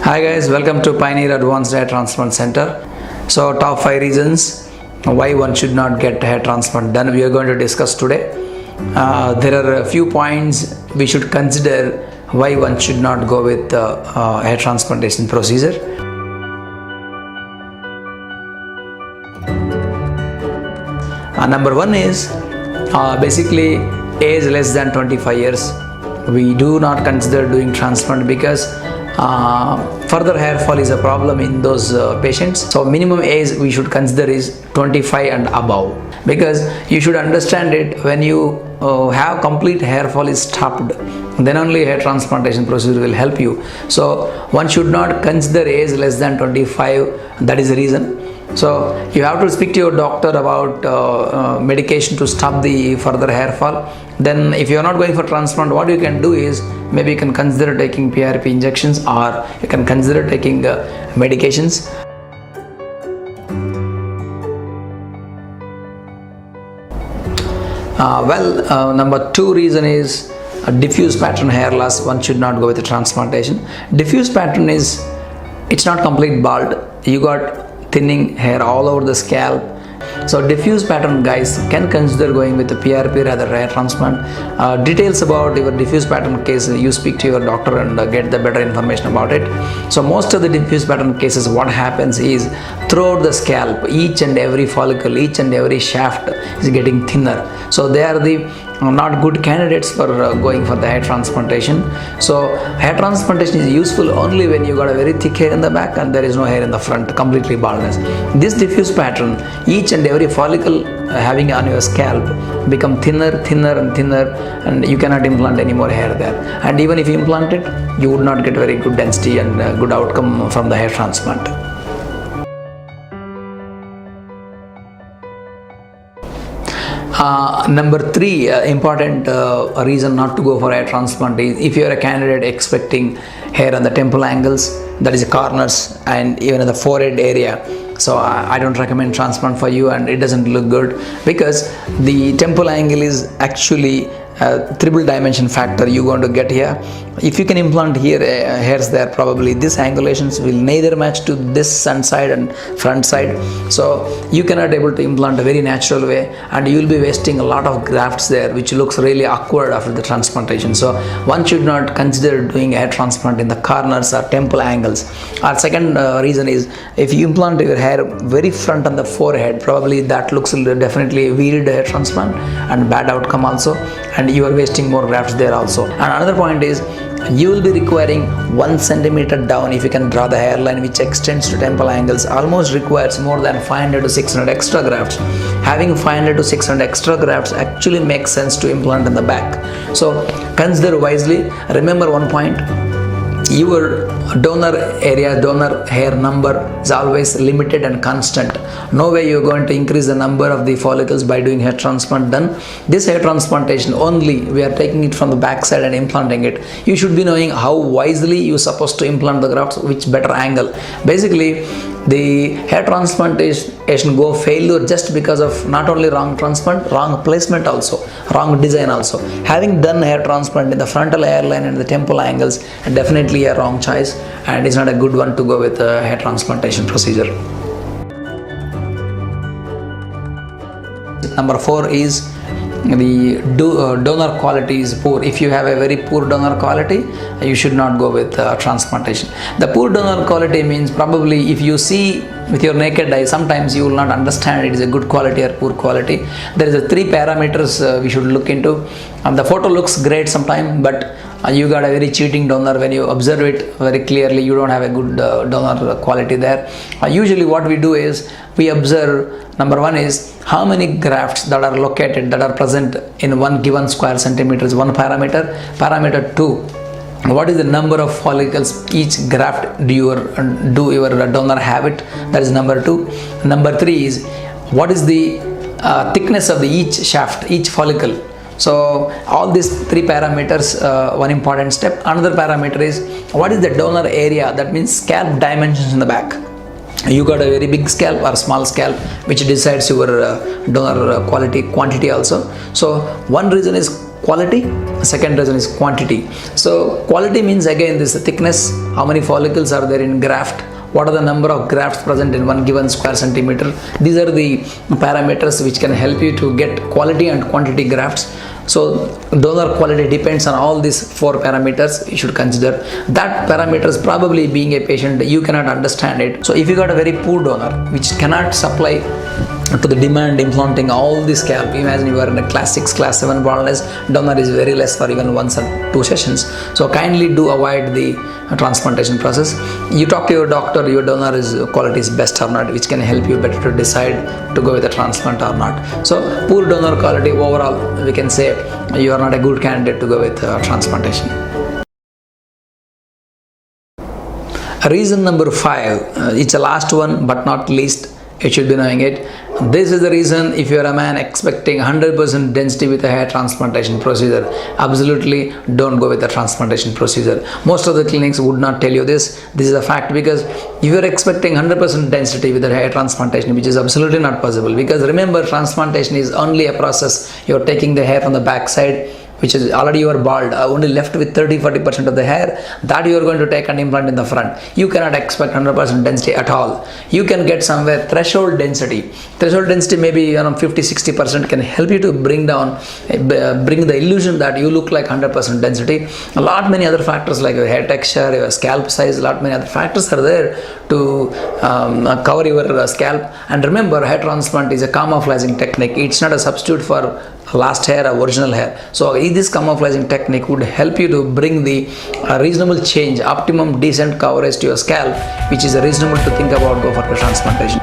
Hi guys, welcome to Pioneer Advanced Hair Transplant Center. So top 5 reasons why one should not get hair transplant done we are going to discuss today. There are a few points we should consider why one should not go with hair transplantation procedure. Number 1 is basically age less than 25 years. We do not consider doing transplant because further hair fall is a problem in those patients. So minimum age we should consider is 25 and above, because you should understand it, when you have complete hair fall is stopped, then only hair transplantation procedure will help you. So one should not consider age less than 25. That is the reason. So you have to speak to your doctor about medication to stop the further hair fall. Then if you are not going for transplant, what you can do is maybe you can consider taking PRP injections, or you can consider taking medications. Number 2 reason is diffuse pattern hair loss. One should not go with the transplantation. Diffuse pattern is, it's not complete bald. You got thinning hair all over the scalp. So diffuse pattern guys can consider going with the PRP rather hair transplant. Details about your diffuse pattern case, you speak to your doctor and get the better information about it. So most of the diffuse pattern cases, what happens is throughout the scalp, each and every follicle, each and every shaft is getting thinner. So they are the not good candidates for going for the hair transplantation. So hair transplantation is useful only when you got a very thick hair in the back and there is no hair in the front, completely baldness. This diffuse pattern, each and every follicle having on your scalp become thinner and you cannot implant any more hair there. And even if you implant it, you would not get very good density and good outcome from the hair transplant. Number 3 important reason not to go for hair transplant is if you are a candidate expecting hair on the temple angles, that is the corners and even in the forehead area. So I don't recommend transplant for you, and it doesn't look good because the temple angle is actually a triple dimension factor you're going to get here. If you can implant here hairs there, probably these angulations will neither match to this sun side and front side. So you cannot able to implant a very natural way, and you will be wasting a lot of grafts there, which looks really awkward after the transplantation. So one should not consider doing hair transplant in the corners or temple angles. Our second reason is if you implant your hair very front on the forehead, probably that looks definitely weird hair transplant and bad outcome also, and you are wasting more grafts there also. And another point is you will be requiring 1 centimeter down. If you can draw the hairline which extends to temple angles, almost requires more than 500 to 600 extra grafts. Having 500 to 600 extra grafts actually makes sense to implant in the back. So consider wisely. Remember one point, your donor area, donor hair number is always limited and constant. No way you're going to increase the number of the follicles by doing hair transplant done. This hair transplantation only, we are taking it from the back side and implanting it. You should be knowing how wisely you're supposed to implant the grafts, which better angle. Basically, the hair transplantation go failure just because of not only wrong transplant, wrong placement also, wrong design also. Having done hair transplant in the frontal hairline and the temple angles, definitely a wrong choice, and it's not a good one to go with a hair transplantation procedure. Number 4 is the donor quality is poor. If you have a very poor donor quality, you should not go with transplantation. The poor donor quality means probably if you see with your naked eye, sometimes you will not understand it is a good quality or poor quality. There is a 3 parameters we should look into. The photo looks great sometimes, but you got a very cheating donor. When you observe it very clearly, you don't have a good donor quality there. Usually what we do is we observe, number 1 is how many grafts that are located, that are present in one given square centimeter is one parameter. Parameter 2, what is the number of follicles each graft do your donor have it, that is number 2. Number 3 is what is the thickness of the each shaft, each follicle. So all these 3 parameters, one important step. Another parameter is what is the donor area, that means scalp dimensions in the back. You got a very big scalp or small scalp, which decides your donor quantity also. So one reason is quality, second reason is quantity. So quality means again this thickness, how many follicles are there in graft, what are the number of grafts present in one given square centimeter. These are the parameters which can help you to get quality and quantity grafts. So donor quality depends on all these 4 parameters. You should consider that parameters. Probably being a patient, you cannot understand it. So if you got a very poor donor which cannot supply to the demand implanting all the scalp, imagine you are in a class 6 class 7 baldness, donor is very less for even 1 or 2 sessions. So kindly do avoid the transplantation process. You talk to your doctor, your donor is quality is best or not, which can help you better to decide to go with a transplant or not. So poor donor quality overall, we can say you are not a good candidate to go with transplantation. Reason number 5, it's the last one but not least, you should be knowing it. This is the reason if you are a man expecting 100% density with a hair transplantation procedure, absolutely don't go with the transplantation procedure. Most of the clinics would not tell you this. This is a fact, because if you are expecting 100% density with a hair transplantation, which is absolutely not possible, because remember, transplantation is only a process. You are taking the hair from the back side, which is already you are bald, only left with 30-40% of the hair, that you are going to take an implant in the front. You cannot expect 100% density at all. You can get somewhere threshold density. Threshold density maybe 50-60% can help you to bring the illusion that you look like 100% density. A lot many other factors like your hair texture, your scalp size, a lot many other factors are there to cover your scalp. And remember, hair transplant is a camouflaging technique. It's not a substitute for last hair or original hair. So this camouflaging technique would help you to bring the reasonable change, optimum decent coverage to your scalp, which is reasonable to think about go for the transplantation.